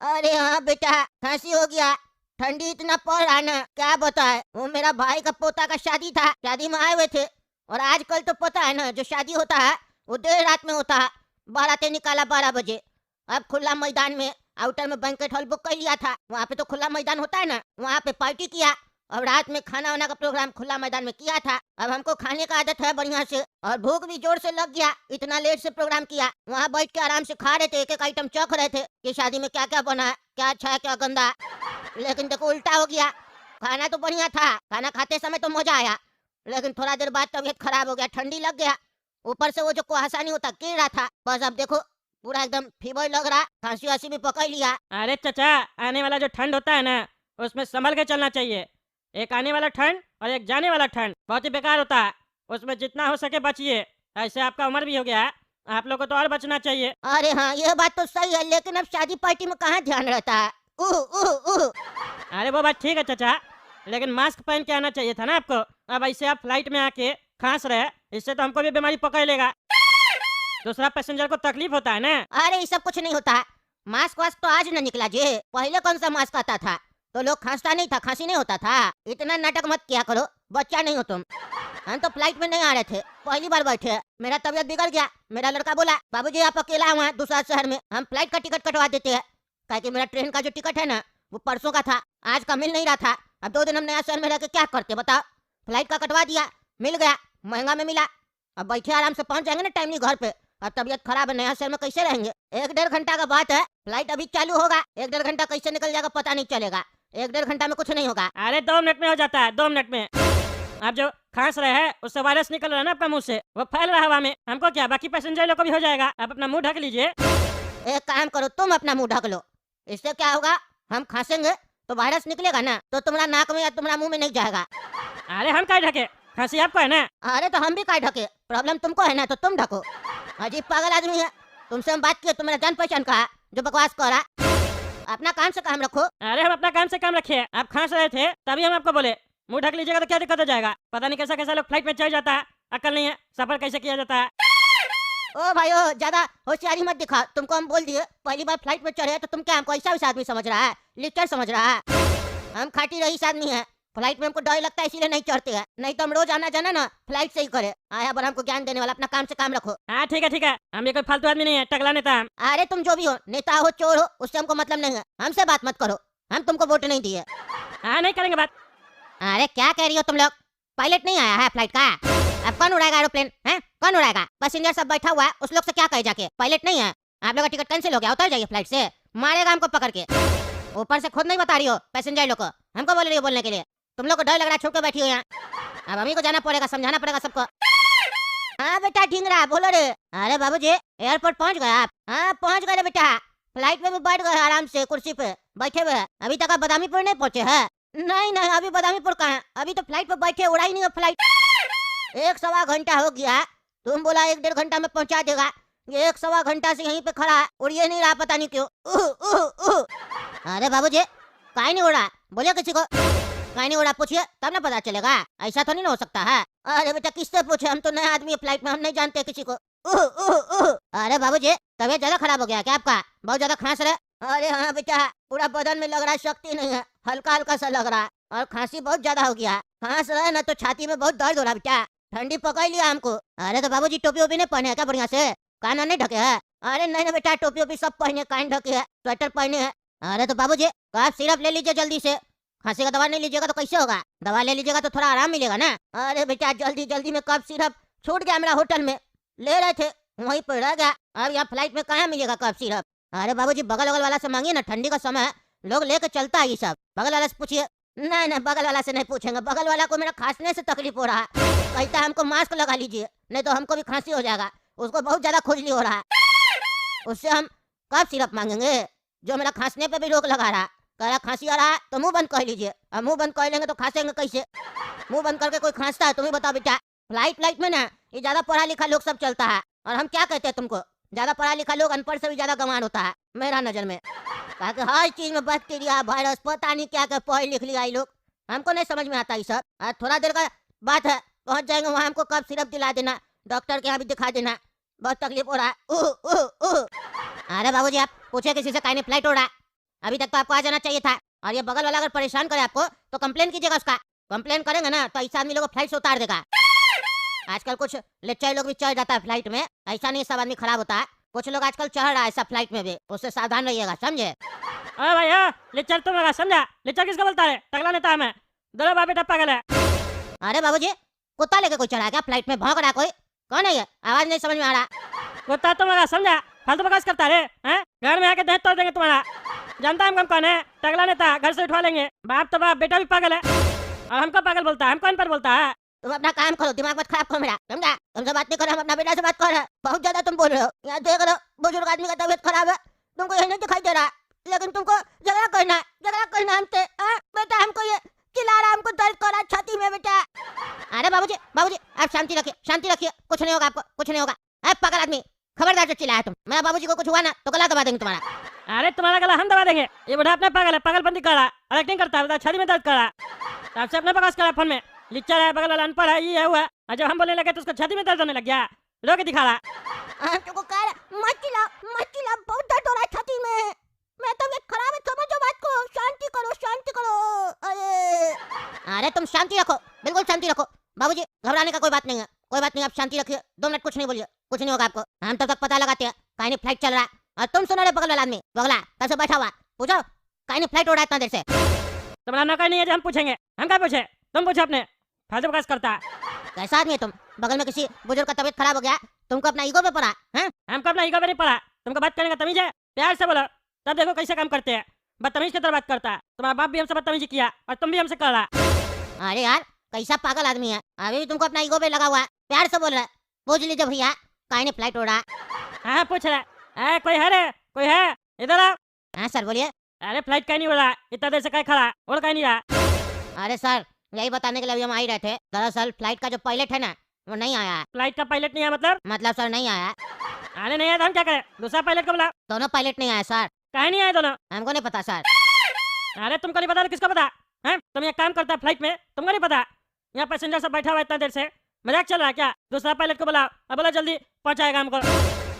अरे हाँ बेटा, खांसी हो गया। ठंडी इतना पड़ रहा ना, क्या बताए। वो मेरा भाई का पोता का शादी था, शादी में आए हुए थे। और आजकल तो पता है ना, जो शादी होता है वो देर रात में होता है। बारातें निकाला 12 बजे। अब खुला मैदान में, आउटर में बैंकेट हॉल बुक कर लिया था, वहाँ पे तो खुला मैदान होता है ना, वहाँ पे पार्टी किया। और रात में खाना वाना का प्रोग्राम खुला मैदान में किया था। अब हमको खाने का आदत है बढ़िया से, और भूख भी जोर से लग गया, इतना लेट से प्रोग्राम किया। वहाँ बैठ के आराम से खा रहे थे, एक एक आइटम चख रहे थे कि शादी में क्या क्या बना है, क्या अच्छा है क्या गंदा है। लेकिन देखो उल्टा हो गया। खाना तो बढ़िया था, खाना खाते समय तो मजा आया, लेकिन थोड़ा देर बाद तबीयत खराब हो गया, ठंडी लग गया। ऊपर से वो जो कुहासा नहीं होता गिर रहा था, बस अब देखो पूरा एकदम फीवर लग रहा, खांसी वासी भी पकड़ लिया। अरे चाचा, आने वाला जो ठंड होता है ना, उसमें संभल के चलना चाहिए। एक आने वाला ठंड और एक जाने वाला ठंड बहुत ही बेकार होता है। उसमें जितना हो सके बचिए। ऐसे आपका उम्र भी हो गया है, आप लोग को तो और बचना चाहिए। अरे हाँ, यह बात तो सही है, लेकिन अब शादी पार्टी में कहाँ ध्यान रहता है। उह उह उह। अरे वो बात ठीक है चाचा, लेकिन मास्क पहन के आना चाहिए था ना आपको। अब ऐसे आप फ्लाइट में आके खांस रहे, इससे तो हमको भी बीमारी पकड़ लेगा। दूसरा पैसेंजर को तकलीफ होता है ना। अरे ये सब कुछ नहीं होता है। मास्क वास्क तो आज न निकला जी, पहले कौन सा मास्क आता था, तो लोग खांसता नहीं था, खांसी नहीं होता था। इतना नाटक मत किया करो, बच्चा नहीं हो तुम। हम तो फ्लाइट में नहीं आ रहे थे, पहली बार बैठे हैं। मेरा तबीयत बिगड़ गया, मेरा लड़का बोला बाबूजी आप अकेला हुआ दूसरा शहर में, हम फ्लाइट का टिकट कटवा देते हैं। कहा कि मेरा ट्रेन का जो टिकट है ना, वो परसों का था, आज का मिल नहीं रहा था। अब 2 दिन हम नया शहर में रह के क्या करते बताओ। फ्लाइट का कटवा दिया, मिल गया, महंगा में मिला। अब बैठे आराम से पहुंच जाएंगे ना टाइमली घर पे। अब तबीयत खराब है, नया शहर में कैसे रहेंगे। 1-1.5 घंटा का बात है, फ्लाइट अभी चालू होगा, 1-1.5 घंटा कैसे निकल जाएगा पता नहीं चलेगा। 1-1.5 घंटा में कुछ नहीं होगा। अरे 2 मिनट में हो जाता है, 2 मिनट में। आप जो खांस रहे हैं उससे वायरस निकल रहा है ना आपका मुंह से, वो फैल रहा है हवा में। हमको क्या, बाकी पैसेंजर लोग को भी हो जाएगा। आप अपना मुंह ढक लीजिए। एक काम करो, तुम अपना मुंह ढक लो। इससे क्या होगा, हम खांसेंगे तो वायरस निकलेगा ना, तो तुम्हारा नाक में या तुम्हारा मुंह में नहीं जाएगा। अरे हम क्या ढके, खांसी आपको है ना। अरे तो हम भी काय ढके, प्रॉब्लम तुमको है ना, तो तुम ढको। अजीब पागल आदमी है। तुमसे हम बात किए, तुम मेरा जान पहचान का है, जो बकवास कर रहा। अपना काम से काम रखो। अरे हम अपना काम से काम रखे, आप खांस रहे थे तभी हम आपको बोले मुंह ढक लीजिएगा। तो क्या दिक्कत हो जाएगा, पता नहीं कैसा कैसा लोग फ्लाइट में चढ़ जाता है, अकल नहीं है सफर कैसे किया जाता है। ओ भाई ओ, ज्यादा होशियारी मत दिखा। तुमको हम बोल दिए, पहली बार फ्लाइट में चढ़े तो तुम क्या हमको ऐसा वैसा आदमी समझ रहा है, लिक्चर समझ रहा है। हम खाटी रईस आदमी है, फ्लाइट में हमको डर लगता है इसीलिए नहीं चढ़ते हैं, नहीं तो हम रोज आना जाना ना फ्लाइट से ही करे। आया पर हमको ज्ञान देने वाला, अपना काम से काम रखो। हाँ ठीक है ठीक है, हम ये कोई फालतू आदमी नहीं है, टकला नेता हम। अरे तुम जो भी हो, नेता हो चोर हो, उससे हमको मतलब नहीं है, हमसे बात मत करो। हम तुमको वोट नहीं दिए। हाँ नहीं करेंगे बात। अरे क्या कह रही हो तुम लोग, पायलट नहीं आया है फ्लाइट का। अब कौन उड़ाएगा एरोप्लेन है, कौन उड़ाएगा। पैसेंजर सब बैठा हुआ है, उस लोग से क्या कहे जाके पायलट नहीं है। आप लोग का टिकट कैंसिल हो गया, उतर जाइए फ्लाइट से, मारेगा हमको पकड़ के। ऊपर से खुद नहीं बता रही हो पैसेंजर लोग को, हमको बोल रही हो बोलने के लिए। तुम लोग को डर लग रहा है, छुप के बैठी हो यहाँ। अब हमी को जाना पड़ेगा, समझाना पड़ेगा सबको। हाँ बेटा ढींगरा बोलो रे। अरे बाबूजी एयरपोर्ट पहुँच गए आप। हाँ पहुँच गए बेटा, फ्लाइट में भी बैठ गए आराम से कुर्सी पे बैठे हुए। अभी तक आप बदामीपुर नहीं पहुँचे हैं। नहीं नहीं, अभी बदामीपुर कहाँ है, अभी तो फ्लाइट पे बैठे, उड़ा ही नहीं है फ्लाइट। 1-1.25 घंटा हो गया, तुम बोला 1-1.5 घंटा में पहुंचा देगा। ये 1-1.25 घंटा से यहीं पे खड़ा है, उड़िए नहीं रहा, पता नहीं क्यों। अरे बाबूजी काहे नहीं उड़ा, बोलिए किसी को काहे नहीं उड़ा, पूछिए तब ना पता चलेगा, ऐसा तो नहीं ना हो सकता है। अरे बेटा किससे पूछे, हम तो नए आदमी है फ्लाइट में, हम नहीं जानते किसी को। अरे बाबूजी तबीयत ज्यादा खराब हो गया क्या आपका, बहुत ज्यादा खांस रहे। अरे हाँ बेटा, पूरा बदन में लग रहा है शक्ति नहीं है, हल्का हल्का सा लग रहा है, और खांसी बहुत ज्यादा हो गया। खांस रहे ना तो छाती में बहुत दर्द हो रहा बेटा, ठंडी पकड़ लिया हमको। अरे तो बाबूजी टोपी वोपी नहीं पहने है क्या बढ़िया से, कान नहीं ढके है। अरे नहीं ना बेटा, टोपी वोपी सब पहने, कान ढके है, स्वेटर पहने है। अरे तो बाबूजी कफ सिरप ले लीजिए जल्दी से, खांसी का दवा नहीं लीजिएगा तो कैसे होगा, दवा ले लीजिएगा तो थोड़ा आराम मिलेगा ना। अरे बेटा जल्दी जल्दी में कफ सिरप छूट गया मेरा, होटल में ले रहे थे वहीं पर रह गया, अब यहाँ फ्लाइट में कहाँ मिलेगा कफ सिरप। अरे बाबूजी बगल वगल वाला से मांगिए ना, ठंडी का समय है, लोग लेके चलता है ये सब, बगल वाला से पूछिए। नहीं नहीं बगल वाला से नहीं पूछेंगे, बगल वाला को मेरा खांसने से तकलीफ हो रहा है, कहता है हमको मास्क लगा लीजिए नहीं तो हमको भी खांसी हो जाएगा, उसको बहुत ज्यादा खुजली हो रहा है, उससे हम कफ सिरप मांगेंगे जो मेरा खांसने पे भी रोक लगा रहा। कह रहा खांसी आ रहा है तो मुंह बंद कर लीजिए, अब मुंह बंद कर लेंगे तो खांसेंगे कैसे, मुंह बंद करके कोई खांसता है, तुम ही बताओ बेटा। फ्लाइट में ना ये ज्यादा पढ़ा लिखा लोग सब चलता है, और हम क्या कहते हैं तुमको, ज्यादा पढ़ा लिखा लोग अनपढ़ से भी ज्यादा गंवार होता है मेरा नजर में। कहा कि हर चीज में बैक्टीरिया वायरस पता नहीं क्या क्या पढ़ लिख लिया ये लोग, हमको नहीं समझ में आता ये सब। थोड़ा देर का बात है, पहुंच जाएंगे वहाँ, हमको कफ सिरप दिला देना, डॉक्टर के यहाँ भी दिखा देना, बहुत तकलीफ हो रहा है। अरे बाबूजी आप पूछे किसी से, काहे नहीं फ्लाइट उड़ा, अभी तक तो आपको आ जाना चाहिए था। और ये बगल वाला अगर परेशान करे आपको तो कंप्लेन कीजिएगा उसका। कंप्लेन करेंगे ना तो ऐसा आदमी लोग को फ्लाइट से उतार देगा। आजकल कुछ लेक्चर लोग भी चढ़ जाता है फ्लाइट में, ऐसा नहीं सब आदमी खराब होता है। कुछ लोग आजकल चढ़ रहा है ऐसा फ्लाइट में भी, उससे सावधान रहिएगा, समझे? अरे भाई लेक्चर तुम लगा समझा? लेक्चर किसका बोलता है? टकला नेता है मैं। दो बाप बेटा पागल है। अरे बाबूजी, कुत्ता लेके कोई चढ़ा है क्या फ्लाइट में? भौंक रहा है कोई? कौन है ये? आवाज नहीं समझ में आ रहा। कुत्ता तुम लगा समझा? फालतू बकवास करता रे हैं? घर में आके देह तोड़ देंगे तुम्हारा। जानता है हम कौन है? टकला नेता, घर से उठवा लेंगे। बाप तो बाप, बेटा भी पागल है और हमको पागल बोलता है। हम कौन पर बोलता है? तुम अपना काम करो, दिमाग मत खराब करो मेरा, समझा? तुमसे बात नहीं कर रहा, हम अपना बेटा से बात कर रहे हैं। बहुत ज्यादा तुम बोल रहे हो। यहाँ देख रहे हो बुजुर्ग आदमी का तबीयत खराब है, तुमको यही नहीं दिखाई दे रहा, लेकिन तुमको झगड़ा करना है हमसे। बेटा हमको ये चिल्ला रहा, हमको दर्द कर रहा छाती में बेटा। अरे बाबूजी आप शांति रखिए, कुछ नहीं होगा आपको, कुछ नहीं होगा। पागल आदमी, खबरदार जो चिल्लाया तुम, मेरा बाबूजी को कुछ हुआ ना तो गला दबा देंगे तुम्हारा। अरे तुम्हारा गला हम दबा देंगे। ये बुढ़ा अपने पागल है, पागलपंती कर रहा है और एक्टिंग करता है, छाती में दर्द कर रहा है। आपसे अपने बकवास कर रहा है फोन में। लिच्चर है, बगल वाला अनपढ़ है, ये है हुआ। और जब हम बोलने लगे तो उसको छाती में दर्द होने लग गया, रो के दिखा रहा। तुमको कह रहा मत चिल्ला, बहुत दर्द हो रहा है छाती में, मैं तबीयत खराब है, समझो बात को, शांति करो। अरे तुम शांति रखो, बिल्कुल शांति रखो। बाबूजी घबराने का कोई बात नहीं है, आप शांति रखिए। 2 मिनट कुछ नहीं बोलिए, कुछ नहीं होगा आपको। हम तब तक पता लगाते हैं कहीं नहीं फ्लाइट चल रहा है। और तुम सुनो रे बगल वाला आदमी, बगला तब से बैठा हुआ, पूछो कहीं नहीं फ्लाइट उड़ रहा है इतना देर से। तुम्हारा नौकर नहीं है जो हम पूछेंगे, हम क्या पूछे? तुम पूछो अपने। फालतू बकवास करता है। कैसा आदमी है तुम? बगल में किसी बुजुर्ग का तबीयत खराब हो गया, तुमको अपना ईगो पे पड़ा है? हमको अपना ईगो पे नहीं पड़ा। तुमको बात करने का तमीज है? प्यार से बोलो, तब देखो कैसे काम करते हैं। बदतमीज की तरह बात करता है। तुम्हारा बाप भी हमसे बदतमीजी किया और तुम भी हमसे कर रहा। अरे यार कैसा पागल आदमी है, अभी भी तुमको अपना ईगो पे लगा हुआ है। प्यार से बोल रहा है, पूछ लीजिए भैया कहीं नहीं फ्लाइट उड़ रहा। हाँ पूछ रहा। कोई है रे? कोई है? इधर आओ। हाँ सर बोलिए। अरे फ्लाइट कहीं नहीं उड़ रहा, इतना देर से कहीं खड़ा और कहीं नहीं रहा। अरे सर यही बताने के लिए अभी हम आ ही रहे थे। दरअसल फ्लाइट का जो पायलट है ना वो नहीं आया। फ्लाइट का पायलट नहीं है मतलब सर नहीं आया। आने नहीं आया तो हम क्या करें? दूसरा पायलट को बुला। दोनों पायलट नहीं आया सर। कहीं नहीं आए दोनों? हमको नहीं पता सर। अरे तुमको नहीं पता तो किसको पता है? तुम ये काम करता है फ्लाइट में, तुमको नहीं पता? यहाँ पैसेंजर सब बैठा हुआ है इतना देर से, मजाक चल रहा है क्या? दूसरा पायलट को बुलाओ और बोला जल्दी पहुंचाएगा हमको।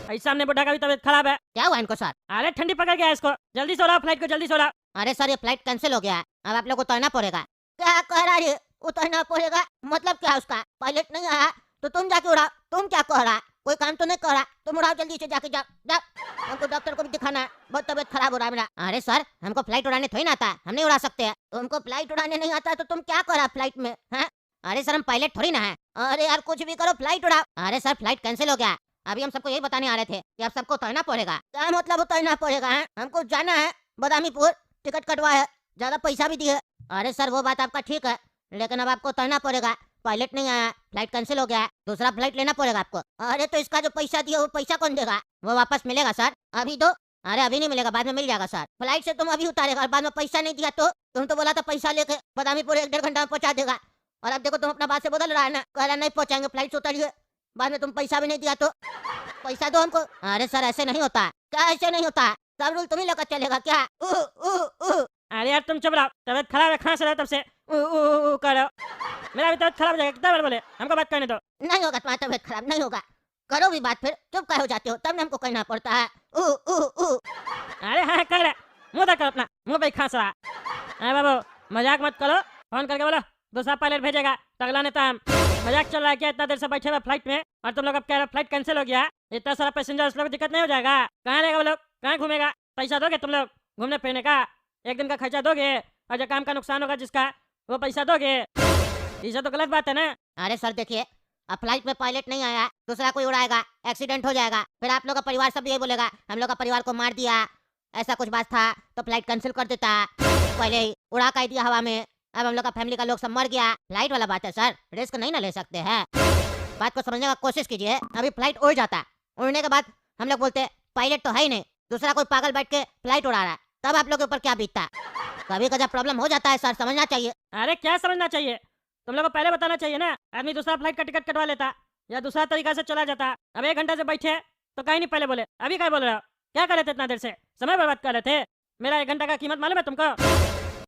ऐसा हमने बुढ़ा का भी तबीयत खराब है। क्या हुआ इनको सर? अरे ठंडी पकड़ गया इसको, जल्दी सो रहा फ्लाइट को, जल्दी सो रहा। अरे सर ये फ्लाइट कैंसिल हो गया है, अब आप लोग को उतरना पड़ेगा। क्या कह रहा है? उतरना पड़ेगा मतलब क्या? उसका पायलट नहीं आया तो तुम जाके उड़ाओ। तुम क्या कह रहा? कोई काम तो नहीं कर रहा, तुम उड़ाओ जल्दी से, जाके जाओ। हमको डॉक्टर को भी दिखाना है, बहुत तबीयत खराब हो रहा है मेरा। अरे सर हमको फ्लाइट उड़ाने थोड़ी ना आता है, हम नहीं उड़ा सकते हैं। तुमको फ्लाइट उड़ाने नहीं आता तो तुम क्या कर रहा फ्लाइट में? हैं? अरे सर हम पायलट थोड़ी ना है। अरे यार कुछ भी करो, फ्लाइट उड़ाओ। अरे सर फ्लाइट कैंसिल हो गया, अभी हम सबको यही बताने आ रहे थे कि अब सबको उतरना पड़ेगा। क्या मतलब उतरना पड़ेगा? है हमको जाना है बदामीपुर, टिकट कटवा है, ज्यादा पैसा भी दिए। अरे सर वो बात आपका ठीक है, लेकिन अब आपको उतरना पड़ेगा। पायलट नहीं आया, फ्लाइट कैंसिल हो गया है, दूसरा फ्लाइट लेना पड़ेगा आपको। अरे तो इसका जो पैसा दिया वो पैसा कौन देगा? वो वापस मिलेगा सर, अभी दो। अरे अभी नहीं मिलेगा, बाद में मिल जाएगा सर। फ्लाइट से तुम अभी उतारेगा और बाद में पैसा नहीं दिया तो? तुम तो बोला था पैसा लेके बदामीपुर 1-1.5 घंटा में पहुंचा देगा, और अब देखो तुम अपना बात से बदल रहा है ना, कह रहा नहीं पहुंचाएंगे, फ्लाइट से उतारिए, बाद में तुम पैसा भी नहीं दिया तो? पैसा दो हमको। अरे सर ऐसे नहीं होता। क्या ऐसे नहीं होता? सब रूल तुम्ही लेकर चलेगा क्या? अरे यार तुम चुप रहो, तबीयत खराब है, खांस रहा है तब से कर रहे हो। मेरा भी तबीयत खराब हो जाएगा, कितना बार बोले? हमको बात करने दो। नहीं होगा तुम्हारा तबीयत खराब, नहीं होगा। करो भी बात, फिर चुप क्या हो जाते हो? तब ने हमको कहना पड़ता है। अरे हाँ कर रहे, मुँह तक अपना, मुँह पे खांस रहा। अरे बाबू मजाक मत करो, फोन करके बोलो दूसरा पायलट भेजेगा। तगला नेता हम, मजाक चल रहा है क्या? इतना देर से बैठे हुए फ्लाइट में और तुम लोग अब कह रहे हो फ्लाइट कैंसिल हो गया। इतना सारा पैसेंजर लोग दिक्कत नहीं हो जाएगा? कहाँ रहेगा वो लोग, कहाँ घूमेगा? पैसा दोगे तुम लोग घूमने फिरने का? एक दिन का खर्चा दोगे और जो काम का नुकसान होगा जिसका वो पैसा दोगे? ये तो गलत बात है ना। अरे सर देखिए, अब फ्लाइट में पायलट नहीं आया, दूसरा कोई उड़ाएगा, एक्सीडेंट हो जाएगा, फिर आप लोग का परिवार सब यही बोलेगा हम लोग का परिवार को मार दिया, ऐसा कुछ बात था तो फ्लाइट कैंसिल कर देता, पहले ही उड़ा कर दिया हवा में, अब हम लोग का फैमिली का लोग सब मर गया। फ्लाइट वाला बात है सर, रिस्क नहीं ना ले सकते हैं। बात को समझने का कोशिश कीजिए। अभी फ्लाइट उड़ जाता है, उड़ने के बाद हम लोग बोलते पायलट तो है ही नहीं, दूसरा कोई पागल बैठ के फ्लाइट उड़ा रहा है, तब आप लोग के ऊपर क्या बीतता है? कभी कभी प्रॉब्लम हो जाता है सर, समझना चाहिए। अरे क्या समझना चाहिए? तुम लोग को पहले बताना चाहिए ना। आदमी दूसरा फ्लाइट का टिकट कटवा लेता या दूसरा तरीका से चला जाता। अब 1 घंटा से बैठे तो कहीं नहीं पहले बोले, अभी क्या बोल रहे हो? क्या कर रहे थे इतना देर से? समय बर्बाद कर रहे थे। मेरा 1 घंटा का कीमत मालूम है तुमको?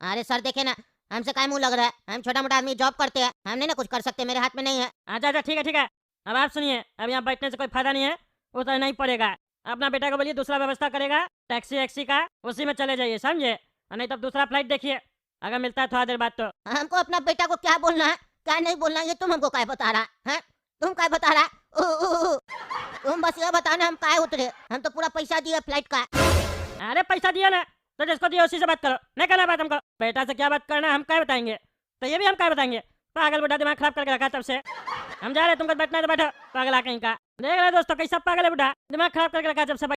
अरे सर देखे ना, हमसे काय मुंह लग रहा है? हम छोटा मोटा आदमी जॉब करते हैं, हम नहीं ना कुछ कर सकते, मेरे हाथ में नहीं है। अच्छा ठीक है। अब आप सुनिए, अब यहाँ बैठने से कोई फायदा नहीं है, उतना नहीं पड़ेगा। अपना बेटा को बोलिए दूसरा व्यवस्था करेगा टैक्सी वैक्सी का, उसी में चले जाइए, समझे? और नहीं तब दूसरा फ्लाइट देखिए, अगर मिलता है थोड़ा देर बाद तो। हमको अपना बेटा को क्या बोलना है क्या नहीं बोलना है, ये तुम हमको क्या बता रहा है? तुम क्या बता रहा? तुम बस ये बताना हम काय उतरे, हम तो पूरा पैसा दिए फ्लाइट का। अरे पैसा दिया ना, तो जिसको दिया उसी से बात करो, नहीं करना बात हमको। बेटा से क्या बात करना है हम क्या बताएंगे, तो ये भी हम क्या बताएंगे? पागल बुढ़ा दिमाग खराब करके रखा तब से। हम जा रहे हैं, तुमको बैठना है तो बैठो, पागल आ कहीं का। देख रहे हो दोस्तों कैसा पागल है बुढ़ा, दिमाग खराब करके रखा जब से।